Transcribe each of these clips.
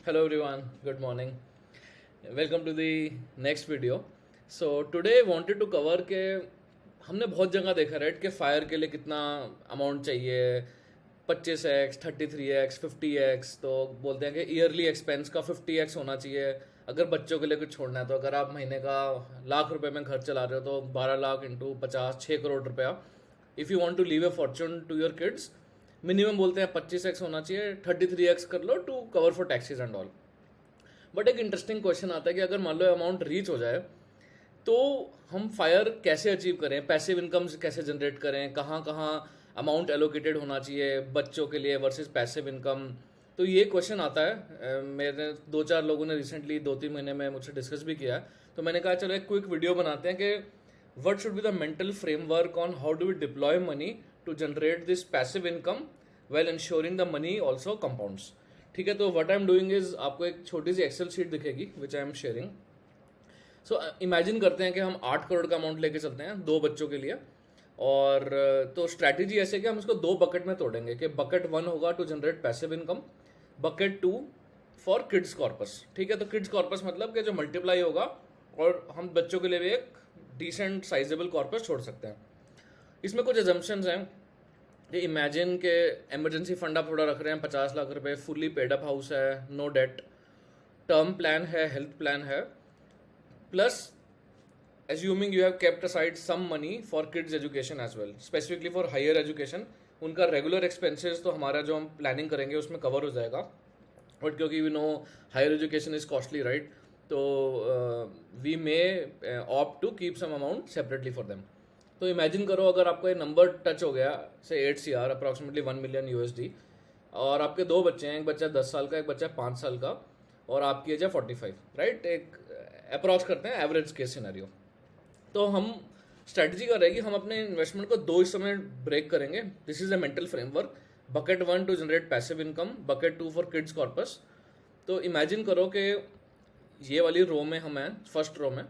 Hello everyone, good morning. Welcome to the next video. So today wanted to cover के हमने बहुत जगह देखा राइट कि फायर के लिए कितना अमाउंट चाहिए 25x 33x 50x तो बोलते हैं कि ईयरली एक्सपेंस का 50x होना चाहिए अगर बच्चों के लिए कुछ छोड़ना है तो अगर आप महीने का लाख रुपए में घर चला रहे हो तो 12 लाख इंटू 50 6 करोड़ रुपया if you want to leave a fortune to your kids minimum बोलते हैं 25x होना चाहिए 33x कर लो to cover for taxes and all. But एक इंटरेस्टिंग क्वेश्चन आता है कि अगर मान लो अमाउंट रीच हो जाए तो हम फायर कैसे अचीव करें, पैसिव इनकम कैसे जनरेट करें, कहाँ कहाँ अमाउंट एलोकेटेड होना चाहिए बच्चों के लिए वर्सेस पैसिव इनकम। तो ये क्वेश्चन आता है। मेरे 2-4 लोगों ने रिसेंटली 2-3 महीने में मुझसे डिस्कस भी किया है, तो मैंने कहा चलो एक क्विक वीडियो बनाते हैं कि what should be the mental framework on how do we deploy money to generate this passive income well ensuring the money also compounds. ठीक है, तो what I am doing is आपको एक छोटी सी एक्सेल शीट दिखेगी which I am sharing. So imagine करते हैं कि हम 8 करोड़ का अमाउंट लेके चलते हैं 2 बच्चों के लिए। और तो स्ट्रैटेजी ऐसे कि हम इसको 2 बकेट में तोड़ेंगे कि बकेट 1 होगा to generate passive income, bucket 2 for kids corpus. ठीक है, तो किड्स कॉर्पस मतलब कि जो मल्टीप्लाई होगा और हम बच्चों के लिए भी एक डिसेंट साइजेबल कॉर्पस छोड़ सकते हैं। इसमें कुछ एजम्पशंस हैं कि इमेजिन के इमरजेंसी फंड आप थोड़ा रख रहे हैं 50 लाख रुपए, फुल्ली पेड अप हाउस है, नो डेट, टर्म प्लान है, हेल्थ प्लान है, plus assuming you have kept aside some money for kids education as well, specifically for higher education. उनका रेगुलर एक्सपेंसेस तो हमारा जो हम प्लानिंग करेंगे उसमें कवर हो जाएगा, बट क्योंकि we know higher education is costly right, तो we may opt to keep some amount separately for them. तो इमेजिन करो अगर आपको ये नंबर टच हो गया से 8 CR अप्रॉक्सीमेटली 1 मिलियन USD, और आपके 2 बच्चे हैं, एक बच्चा 10 साल का, एक बच्चा 5 साल का, और आपकी एज है 45 राइट। एक अप्रॉक्स करते हैं एवरेज केस सिनेरियो। तो हम स्ट्रेटजी का रहेगी हम अपने इन्वेस्टमेंट को 2 हिस्सों में ब्रेक करेंगे। This is a mental framework. Bucket 1 to generate passive income, bucket 2 for kids corpus. तो इमेजिन करो कि ये वाली रो में हम हैं, फर्स्ट रो में,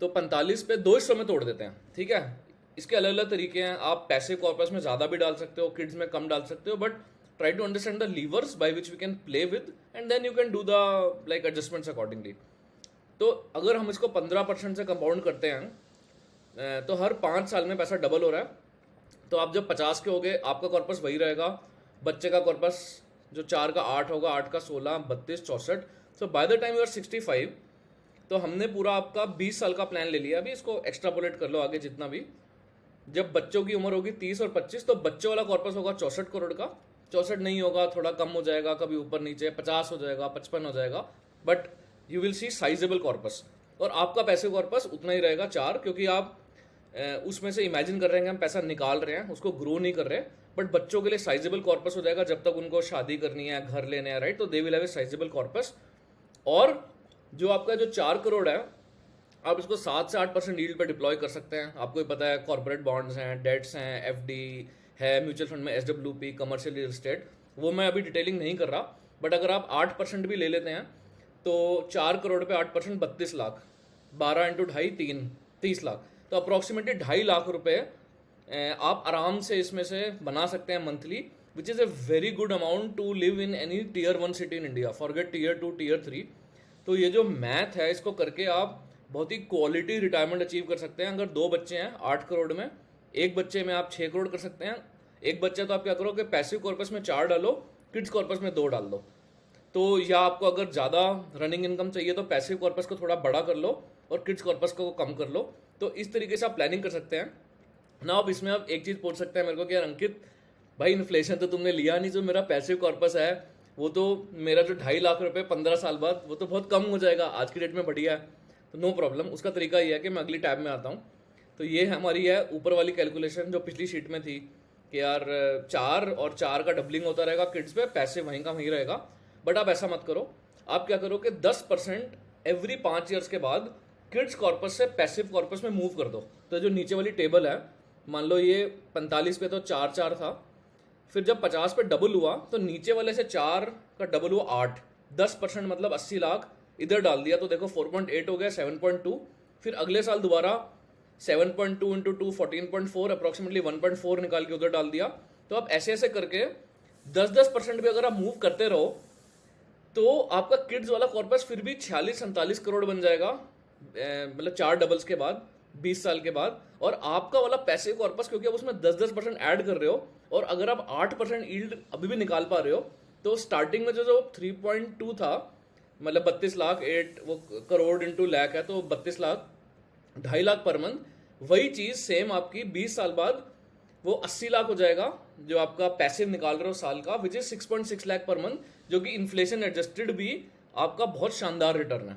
तो 45 पे 2 हिस्सों में तोड़ देते हैं। ठीक है, इसके अलग अलग तरीके हैं, आप पैसिव कॉर्पस में ज़्यादा भी डाल सकते हो, किड्स में कम डाल सकते हो, but try to understand the levers by which we can play with and then you can do the like adjustments accordingly. तो अगर हम इसको 15% से कंपाउंड करते हैं तो हर 5 साल में पैसा डबल हो रहा है। तो आप जब 50 के हो गए आपका कॉर्पस वही रहेगा, बच्चे का कॉर्पस जो 4 का 8 होगा, 8 का 16, 32, 64। So by the time you are 65, तो हमने पूरा आपका 20 साल का प्लान ले लिया। अभी इसको एक्स्ट्रापोलेट कर लो आगे जितना भी। जब बच्चों की उम्र होगी 30 और 25, तो बच्चों वाला कॉर्पस होगा 64 करोड़ का। 64 नहीं होगा, थोड़ा कम हो जाएगा, कभी ऊपर नीचे 50 हो जाएगा, 55 हो जाएगा, but you will see sizeable corpus. और आपका पैसे कॉर्पस उतना ही रहेगा 4, क्योंकि आप उसमें से इमेजिन कर रहे हैं हम पैसा निकाल रहे हैं, उसको ग्रो नहीं कर रहे। बट बच्चों के लिए साइजेबल कॉर्पस हो जाएगा जब तक उनको शादी करनी है, घर लेने हैं राइट, तो they will have a sizeable corpus. और जो आपका जो 4 करोड़ है आप इसको 7 से 8% यील्ड पे डिप्लॉय कर सकते हैं। आपको ही पता है कॉर्पोरेट बॉन्ड्स हैं, डेट्स हैं, FD है, म्यूचुअल फंड में SWP, कमर्शियल रियल एस्टेट, वो मैं अभी डिटेलिंग नहीं कर रहा। बट अगर आप 8% भी ले लेते हैं तो 4 करोड़ पे 8% 32 लाख, 12 इंटू 2.5 30 लाख, तो अप्रॉक्सीमेटली 2.5 लाख रुपए आप आराम से इसमें से बना सकते हैं monthly, which is a very good amount to live in any Tier 1 city in India, forget Tier 2 Tier 3। तो ये जो मैथ है इसको करके आप बहुत ही क्वालिटी रिटायरमेंट अचीव कर सकते हैं। अगर 2 बच्चे हैं 8 करोड़ में, एक बच्चे में आप 6 करोड़ कर सकते हैं। एक बच्चा तो आप क्या करो कि पैसिव कॉर्पस में 4 डालो, किड्स कॉर्पस में 2 डाल दो। तो या आपको अगर ज़्यादा रनिंग इनकम चाहिए तो पैसिव कॉर्पस को थोड़ा बड़ा कर लो और किड्स कॉर्पस को कम कर लो। तो इस तरीके से आप प्लानिंग कर सकते हैं ना। आप इसमें आप एक चीज़ पूछ सकते हैं मेरे को कि यार अंकित भाई, इन्फ्लेशन तो तुमने लिया नहीं, जो मेरा पैसिव कॉर्पस है वो तो मेरा जो 2.5 लाख रुपए 15 साल बाद वो तो बहुत कम हो जाएगा, आज की डेट में बढ़िया है। तो नो प्रॉब्लम, उसका तरीका ये है कि मैं अगली टैब में आता हूँ। तो ये हमारी है ऊपर वाली कैलकुलेशन जो पिछली शीट में थी कि यार 4 और 4 का डबलिंग होता रहेगा किड्स पे, पैसे वहीं का वहीं रहेगा। बट आप ऐसा मत करो, आप क्या करो कि 10% एवरी 5 ईयर्स के बाद किड्स कॉर्पस से पैसिव कॉर्पस में मूव कर दो। तो जो नीचे वाली टेबल है, मान लो ये 45 पे तो 4 था, फिर जब 50 पे डबल हुआ तो नीचे वाले से 4 का डबल हुआ 8, 10% मतलब 80 लाख इधर डाल दिया। तो देखो 4.8 हो गया, 7.2। फिर अगले साल दोबारा 7.2 इंटू 2 14.4, अप्रॉक्सीमेटली 1.4 निकाल के उधर डाल दिया। तो आप ऐसे ऐसे करके 10% भी अगर आप मूव करते रहो तो आपका किड्स वाला कॉर्पस फिर भी 46-47 करोड़ बन जाएगा, मतलब 4 डबल्स के बाद 20 साल के बाद। और आपका वाला पैसिव कॉर्पस, क्योंकि आप उसमें 10% ऐड कर रहे हो, और अगर आप 8% यील्ड अभी भी निकाल पा रहे हो, तो स्टार्टिंग में जो 3.2 था, मतलब 32 लाख 8 वो करोड़ इंटू लैख है, तो 32 लाख 2.5 लाख पर मंथ। वही चीज़ सेम आपकी 20 साल बाद वो 80 लाख हो जाएगा, जो आपका पैसिव निकाल रहे हो साल का, which is 6.6 lakh per month, जो कि इन्फ्लेशन एडजस्टेड भी आपका बहुत शानदार रिटर्न है।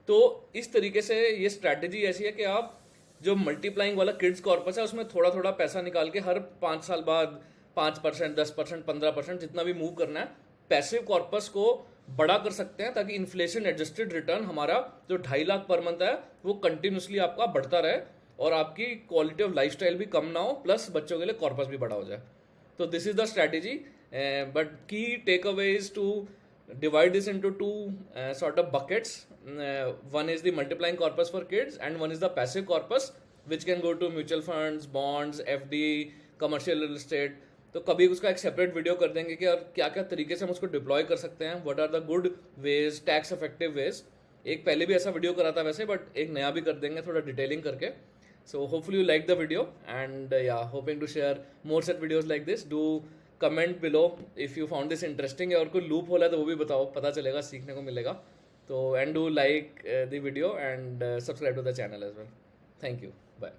तो इस तरीके से ये स्ट्रैटेजी ऐसी है कि आप जो मल्टीप्लाइंग वाला किड्स कॉर्पस है उसमें थोड़ा थोड़ा पैसा निकाल के हर 5 साल बाद 5%, 10%, 15% जितना भी मूव करना है, पैसिव कॉर्पस को बड़ा कर सकते हैं, ताकि इन्फ्लेशन एडजस्टेड रिटर्न हमारा जो 2.5 लाख पर मंथ है वो कंटिन्यूसली आपका बढ़ता रहे, और आपकी क्वालिटी ऑफ लाइफस्टाइल भी कम ना हो, प्लस बच्चों के लिए कॉर्पस भी बड़ा हो जाए। तो this is the strategy, but key take is to divide this into two sort of buckets. One is the multiplying corpus for kids, and one is the passive corpus, which can go to mutual funds, bonds, FD, commercial real estate. तो कभी उसका एक separate video कर देंगे कि और क्या क्या तरीके से हम उसको डिप्लॉय कर सकते हैं, what are the good ways, tax effective ways. एक पहले भी ऐसा वीडियो करा था वैसे, बट एक नया भी कर देंगे थोड़ा डिटेलिंग करके। So hopefully you like the video, and या hoping to share more set videos like this. Do comment below if you found this interesting, और कोई लूप होला तो वो भी बताओ, पता चलेगा, सीखने को मिलेगा। तो and do like the video and subscribe to the channel as well. Thank you, bye.